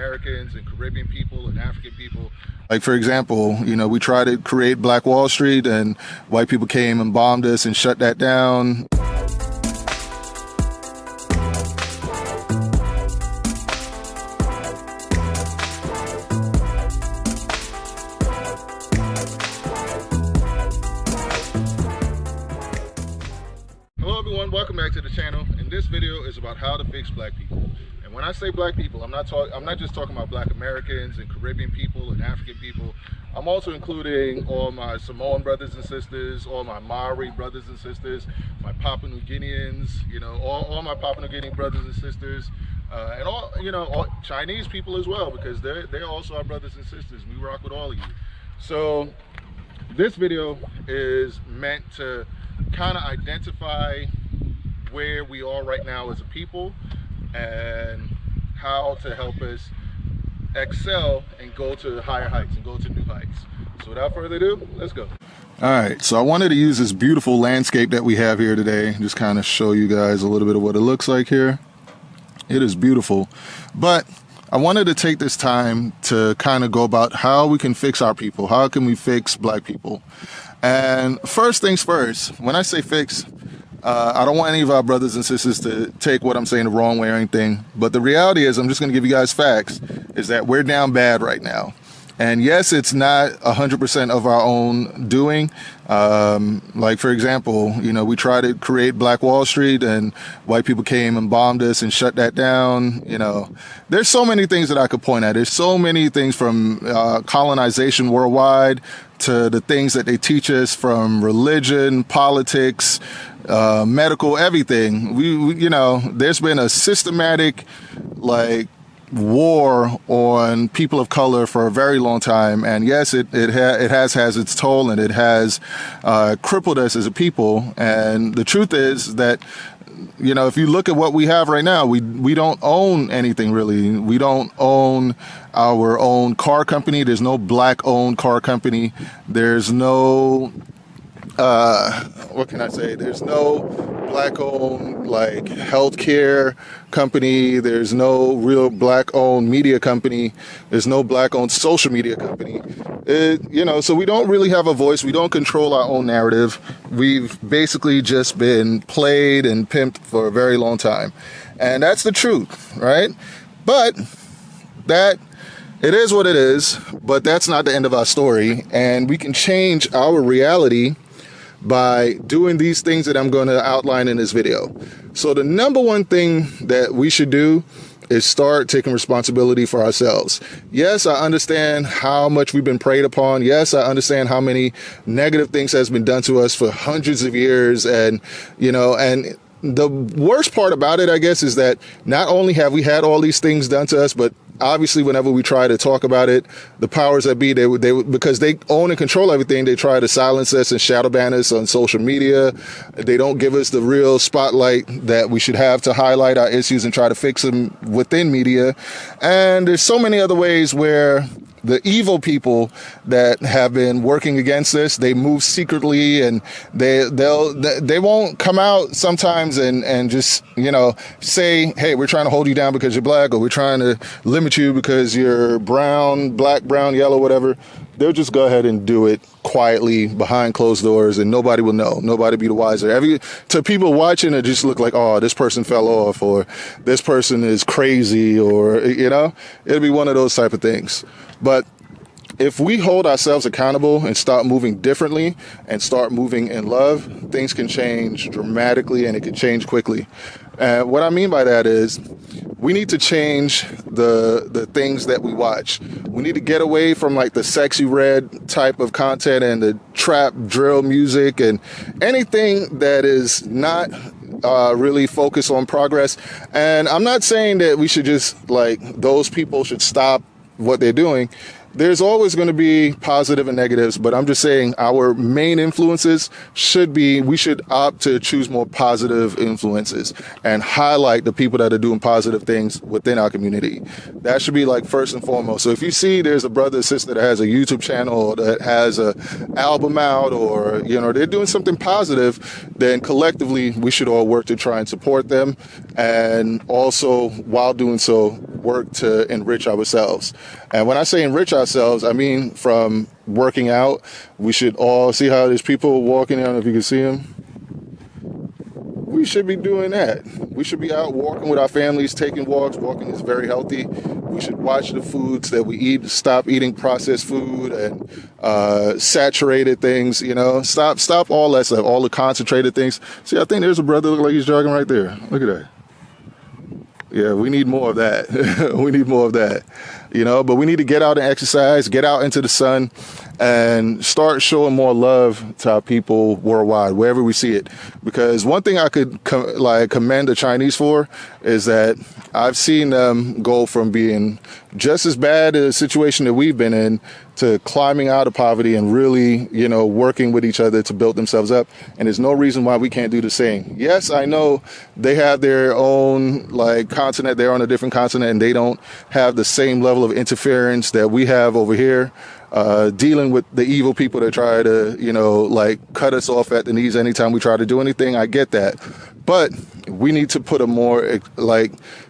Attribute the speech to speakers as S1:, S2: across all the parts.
S1: Americans and Caribbean people and African people. Like, for example, we tried to create Black Wall Street and white people came and bombed us and shut that down. Hello everyone, welcome back to the channel. And this video is about how to fix black people. And when I say black people, I'm not just talking about Black Americans and Caribbean people and African people. I'm also including all my Samoan brothers and sisters, all my Maori brothers and sisters, my Papua New Guineans, all my Papua New Guinea brothers and sisters, and all Chinese people as well, because they're also our brothers and sisters. We rock with all of you. So this video is meant to kind of identify where we are right now as a people and how to help us excel and go to higher heights and go to new heights. So without further ado, let's go. All right, so I wanted to use this beautiful landscape that we have here today, just kind of show you guys a little bit of what it looks like here. It is beautiful, but I wanted to take this time to kind of go about how we can fix our people. How can we fix black people? And first things first, when I say fix, I don't want any of our brothers and sisters to take what I'm saying the wrong way or anything. But the reality is, I'm just going to give you guys facts, is that we're down bad right now. And yes, it's not 100% of our own doing. Like, for example, we tried to create Black Wall Street and white people came and bombed us and shut that down. There's so many things that I could point at. There's so many things from colonization worldwide to the things that they teach us from religion, politics, medical, everything. There's been a systematic, war on people of color for a very long time, and yes, it has its toll, and it has crippled us as a people. And the truth is that if you look at what we have right now, we don't own anything really. We don't own our own car company. There's no black owned car company. There's no what can I say? There's no black owned healthcare company. There's no real black owned media company. There's no black owned social media company. So we don't really have a voice. We don't control our own narrative. We've basically just been played and pimped for a very long time. And that's the truth, right? But it is what it is, but that's not the end of our story. And we can change our reality by doing these things that I'm going to outline in this video. So the number one thing that we should do is start taking responsibility for ourselves. Yes, I understand how much we've been preyed upon. Yes, I understand how many negative things has been done to us for hundreds of years. And the worst part about it, I guess, is that not only have we had all these things done to us, but obviously whenever we try to talk about it, the powers that be, they because they own and control everything, they try to silence us and shadow ban us on social media. They don't give us the real spotlight that we should have to highlight our issues and try to fix them within media. And there's so many other ways where the evil people that have been working against us, they move secretly, and they won't come out sometimes and just say, hey, we're trying to hold you down because you're black, or we're trying to limit you because you're brown, black, brown, yellow, whatever. They'll just go ahead and do it quietly behind closed doors, and nobody will know. Nobody be the wiser. To people watching, it just look like, oh, this person fell off, or this person is crazy, or it'll be one of those type of things. But if we hold ourselves accountable and start moving differently and start moving in love, things can change dramatically, and it can change quickly. What I mean by that is we need to change the things that we watch. We need to get away from the sexy red type of content and the trap drill music and anything that is not really focused on progress. And I'm not saying that we should just those people should stop what they're doing. There's always going to be positive and negatives, but I'm just saying our main influences we should opt to choose more positive influences and highlight the people that are doing positive things within our community. That should be first and foremost. So if you see there's a brother or sister that has a YouTube channel, or that has an album out, or they're doing something positive, then collectively we should all work to try and support them, and also while doing so, work to enrich ourselves. And when I say enrich ourselves, I mean from working out. We should all see how there's people walking. I don't know if you can see them. We should be doing that. We should be out walking with our families, taking walks. Walking is very healthy. We should watch the foods that we eat, stop eating processed food and saturated things, stop all that stuff, all the concentrated things. See, I think there's a brother look like he's jogging right there. Look at that. Yeah, we need more of that. We need more of that, but we need to get out and exercise, get out into the sun, and start showing more love to our people worldwide, wherever we see it. Because one thing I could commend the Chinese for is that I've seen them go from being just as bad a situation that we've been in to climbing out of poverty and really, working with each other to build themselves up. And there's no reason why we can't do the same. Yes, I know they have their own continent. They're on a different continent and they don't have the same level of interference that we have over here. Dealing with the evil people that try to, cut us off at the knees anytime we try to do anything. I get that. But we need to put a more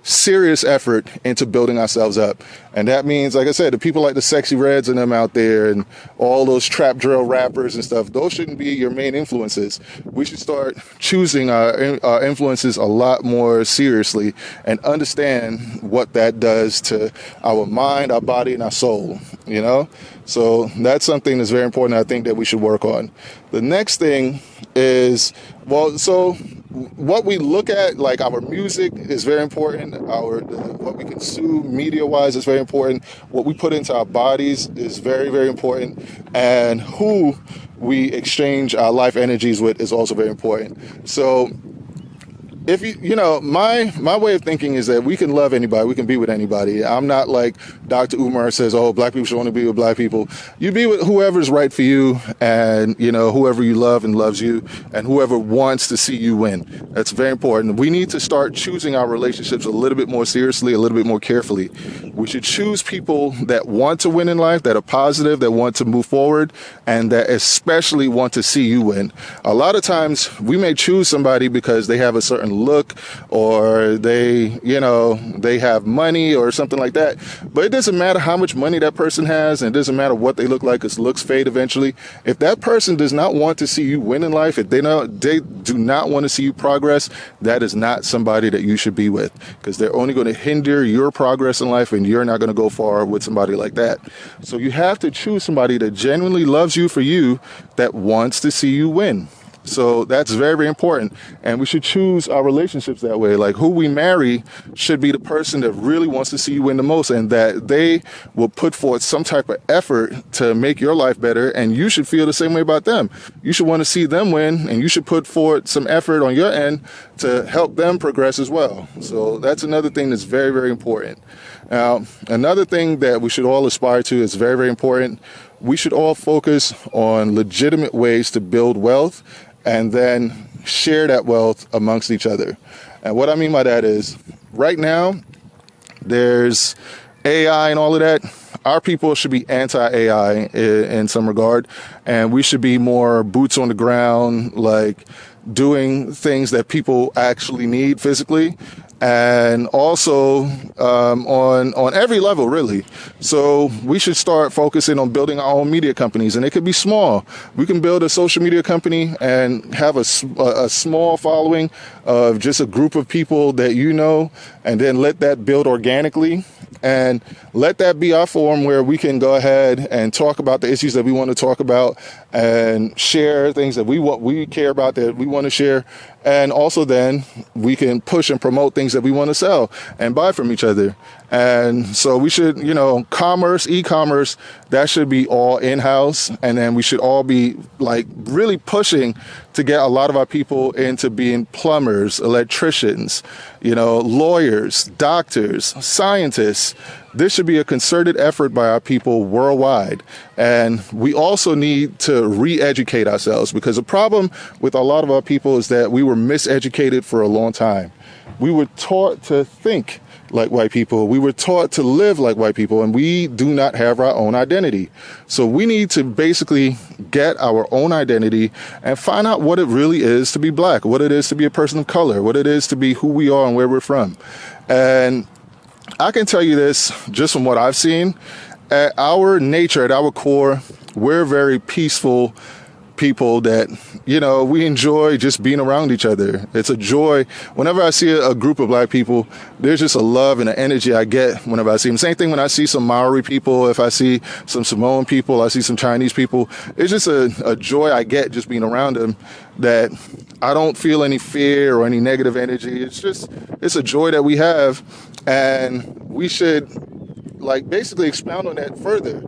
S1: serious effort into building ourselves up. And that means, like I said, the people like the Sexy Reds and them out there and all those trap drill rappers and stuff, those shouldn't be your main influences. We should start choosing our influences a lot more seriously and understand what that does to our mind, our body, and our soul, So that's something that's very important, I think, that we should work on. The next thing is, what we look at, our music is very important. What we consume media-wise is very important. What we put into our bodies is very, very important. And who we exchange our life energies with is also very important. So if my way of thinking is that we can love anybody, we can be with anybody. I'm not like Dr. Umar says, black people should only be with black people. You be with whoever's right for you and, whoever you love and loves you and whoever wants to see you win. That's very important. We need to start choosing our relationships a little bit more seriously, a little bit more carefully. We should choose people that want to win in life, that are positive, that want to move forward, and that especially want to see you win. A lot of times we may choose somebody because they have a certain look or they have money or something like that. But it doesn't matter how much money that person has, and it doesn't matter what they look like, because looks fade eventually. If that person does not want to see you win in life, if they do not want to see you progress, that is not somebody that you should be with, because they're only going to hinder your progress in life, and you're not going to go far with somebody like that. So you have to choose somebody that genuinely loves you for you, that wants to see you win. So that's very, very important. And we should choose our relationships that way. Who we marry should be the person that really wants to see you win the most, and that they will put forth some type of effort to make your life better. And you should feel the same way about them. You should want to see them win, and you should put forth some effort on your end to help them progress as well. So that's another thing that's very, very important. Now, another thing that we should all aspire to is very, very important. We should all focus on legitimate ways to build wealth and then share that wealth amongst each other. And what I mean by that is, right now, there's AI and all of that. Our people should be anti-AI in some regard, and we should be more boots on the ground, doing things that people actually need physically, and also on every level, really. So we should start focusing on building our own media companies, and it could be small. We can build a social media company and have a small following of just a group of people that and then let that build organically. And let that be our forum where we can go ahead and talk about the issues that we want to talk about and share things that we care about, that we want to share. And also then we can push and promote things that we want to sell and buy from each other. And so we should, e-commerce, that should be all in-house. And then we should all be really pushing to get a lot of our people into being plumbers, electricians, lawyers, doctors, scientists. This should be a concerted effort by our people worldwide. And we also need to re-educate ourselves, because the problem with a lot of our people is that we were miseducated for a long time. We were taught to think like white people. We were taught to live like white people, and we do not have our own identity. So we need to basically get our own identity and find out what it really is to be black, what it is to be a person of color, what it is to be who we are and where we're from. And I can tell you this just from what I've seen. At our nature, at our core, we're very peaceful people that, we enjoy just being around each other. It's a joy. Whenever I see a group of black people, there's just a love and an energy I get whenever I see them. Same thing when I see some Maori people, if I see some Samoan people, I see some Chinese people. It's just a joy I get just being around them, that I don't feel any fear or any negative energy. It's a joy that we have, and we should basically expound on that further.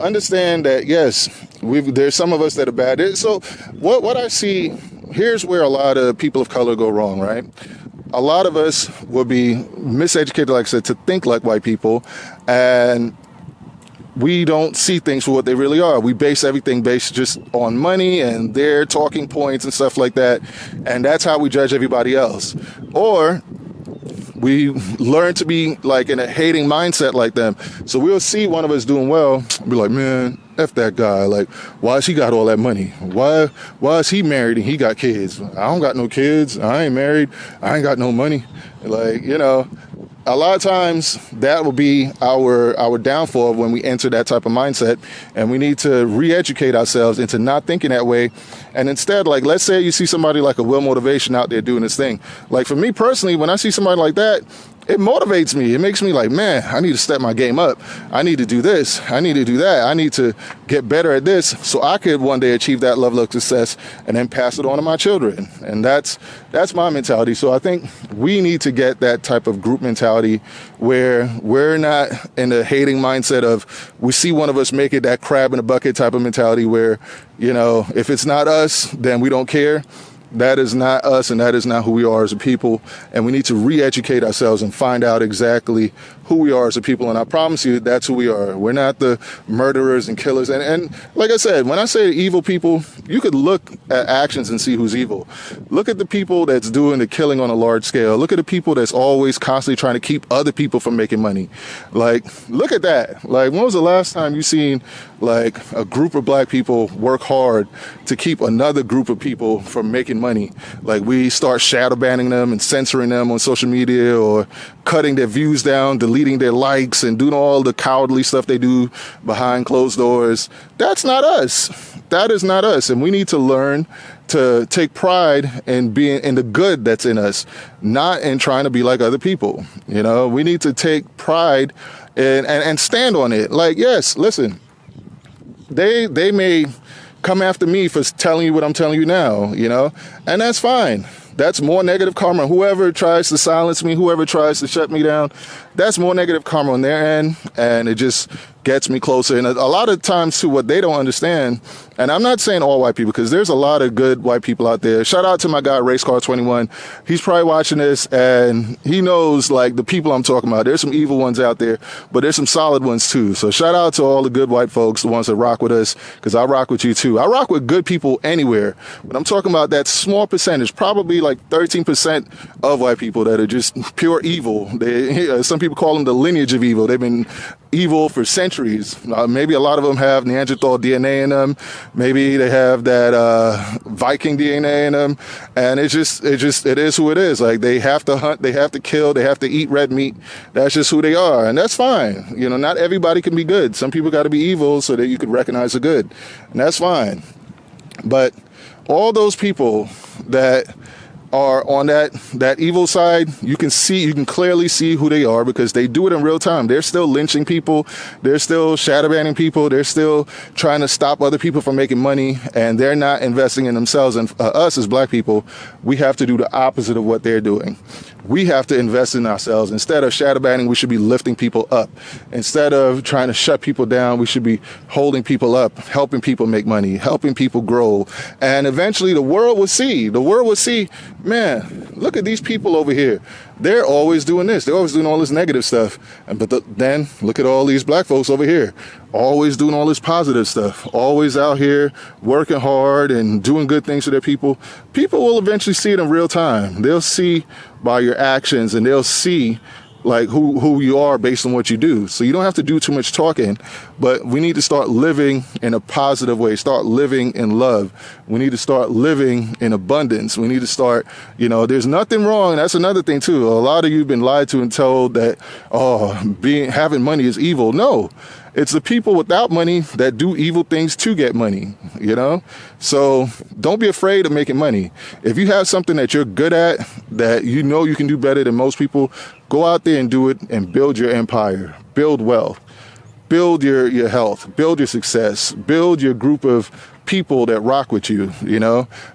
S1: Understand that, yes, there's some of us that are bad. So what I see, here's where a lot of people of color go wrong, right? A lot of us will be miseducated, like I said, to think like white people, and we don't see things for what they really are. We base everything based just on money and their talking points and stuff like that, and that's how we judge everybody else. Or we learn to be in a hating mindset like them. So we'll see one of us doing well, be like, man, F that guy. Why has he got all that money? Why is he married and he got kids? I don't got no kids. I ain't married. I ain't got no money. A lot of times that will be our downfall when we enter that type of mindset, and we need to re-educate ourselves into not thinking that way. And instead, let's say you see somebody like a Will Motivation out there doing this thing. For me personally, when I see somebody like that, it motivates me. It makes me man, I need to step my game up. I need to do this. I need to do that. I need to get better at this so I could one day achieve that level of success and then pass it on to my children. And that's my mentality. So I think we need to get that type of group mentality where we're not in the hating mindset of we see one of us make it, that crab in a bucket type of mentality where, if it's not us, then we don't care. That is not us, and that is not who we are as a people. And we need to re-educate ourselves and find out exactly who we are as a people. And I promise you, that's who we are. We're not the murderers and killers. And like I said, when I say evil people, you could look at actions and see who's evil. Look at the people that's doing the killing on a large scale. Look at the people that's always constantly trying to keep other people from making money. Look at that. When was the last time you seen a group of black people work hard to keep another group of people from making money? We start shadow banning them and censoring them on social media, or cutting their views down, deleting their likes, and doing all the cowardly stuff they do behind closed doors. That's not us. That is not us. And we need to learn to take pride in being in the good that's in us, not in trying to be like other people. We need to take pride and stand on it. Yes, listen, they may come after me for telling you what I'm telling you now, and that's fine. That's more negative karma. Whoever tries to silence me, whoever tries to shut me down, that's more negative karma on their end, and it just gets me closer. And a lot of times, too, what they don't understand, and I'm not saying all white people, because there's a lot of good white people out there. Shout out to my guy, Racecar21. He's probably watching this, and he knows, the people I'm talking about. There's some evil ones out there, but there's some solid ones, too. So shout out to all the good white folks, the ones that rock with us, because I rock with you, too. I rock with good people anywhere, but I'm talking about that small percentage, probably 13% of white people that are just pure evil. Some people call them the lineage of evil. They've been evil for centuries. Maybe a lot of them have Neanderthal DNA in them. Maybe they have that Viking DNA in them. And it is who it is. They have to hunt, they have to kill, they have to eat red meat. That's just who they are. And that's fine. Not everybody can be good. Some people got to be evil so that you could recognize the good. And that's fine. But all those people that are on that evil side, you can clearly see who they are, because they do it in real time. They're still lynching people. They're still shadow banning people. They're still trying to stop other people from making money, and they're not investing in themselves. And us as black people, we have to do the opposite of what they're doing. We have to invest in ourselves. Instead of shadow banning, we should be lifting people up. Instead of trying to shut people down, we should be holding people up, helping people make money, helping people grow. And eventually the world will see. Man, look at these people over here. They're always doing this. They're always doing all this negative stuff. Then look at all these black folks over here, always doing all this positive stuff, always out here working hard and doing good things for their people. People will eventually see it in real time. They'll see by your actions, and they'll see like who you are based on what you do. So you don't have to do too much talking, but we need to start living in a positive way, start living in love. We need to start living in abundance. We need to start, there's nothing wrong. That's another thing too. A lot of you have been lied to and told that, having money is evil. No. It's the people without money that do evil things to get money, So don't be afraid of making money. If you have something that you're good at, that you can do better than most people, go out there and do it and build your empire, build wealth, build your health, build your success, build your group of people that rock with you,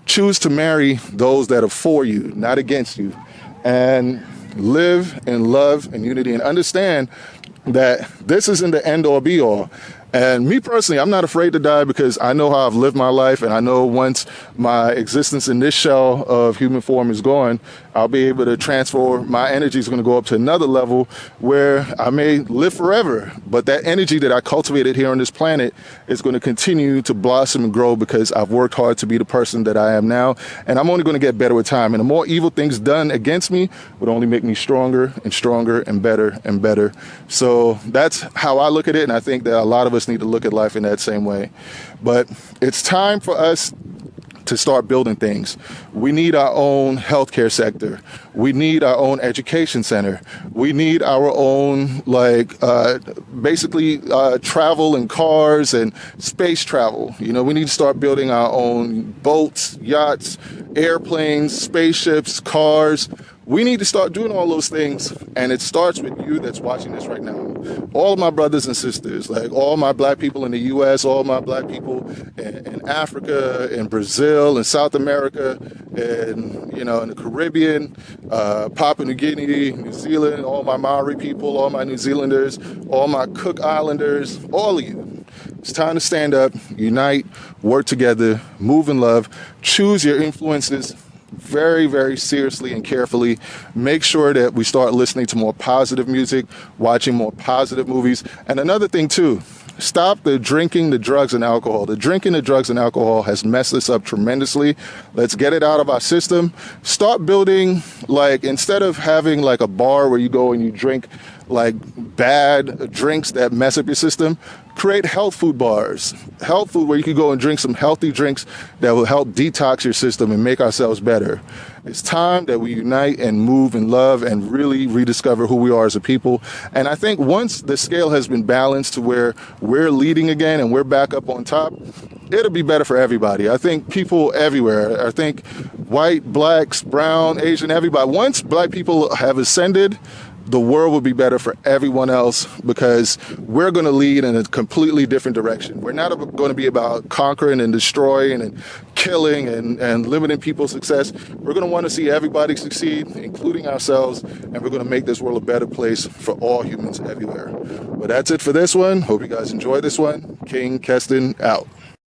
S1: Choose to marry those that are for you, not against you. And live in love and unity and understand that this isn't the end all be all. And me personally, I'm not afraid to die because I know how I've lived my life, and I know once my existence in this shell of human form is gone, I'll be able to transfer. My energy is going to go up to another level where I may live forever. But that energy that I cultivated here on this planet is going to continue to blossom and grow because I've worked hard to be the person that I am now. And I'm only going to get better with time. And the more evil things done against me would only make me stronger and stronger and better and better. So that's how I look at it. And I think that a lot of us need to look at life in that same way. But it's time for us to start building things. We need our own healthcare sector. We need our own education center. We need our own, travel and cars and space travel. We need to start building our own boats, yachts, airplanes, spaceships, cars. We need to start doing all those things, and it starts with you that's watching this right now. All of my brothers and sisters, all my black people in the U.S., all my black people in Africa, in Brazil, in South America, in the Caribbean, Papua New Guinea, New Zealand, all my Maori people, all my New Zealanders, all my Cook Islanders, all of you. It's time to stand up, unite, work together, move in love, choose your influences very, very seriously and carefully. Make sure that we start listening to more positive music, watching more positive movies. And another thing too, stop the drinking, the drugs, and alcohol. The drinking, the drugs, and alcohol has messed us up tremendously. Let's get it out of our system. Start building, instead of having a bar where you go and you drink bad drinks that mess up your system, create health food bars. Health food where you can go and drink some healthy drinks that will help detox your system and make ourselves better. It's time that we unite and move in love and really rediscover who we are as a people. And I think once the scale has been balanced to where we're leading again and we're back up on top, it'll be better for everybody. I think people everywhere, I think white, blacks, brown, Asian, everybody, once black people have ascended, the world will be better for everyone else because we're going to lead in a completely different direction. We're not going to be about conquering and destroying and killing and limiting people's success. We're going to want to see everybody succeed, including ourselves, and we're going to make this world a better place for all humans everywhere. But that's it for this one. Hope you guys enjoyed this one. King Keston out.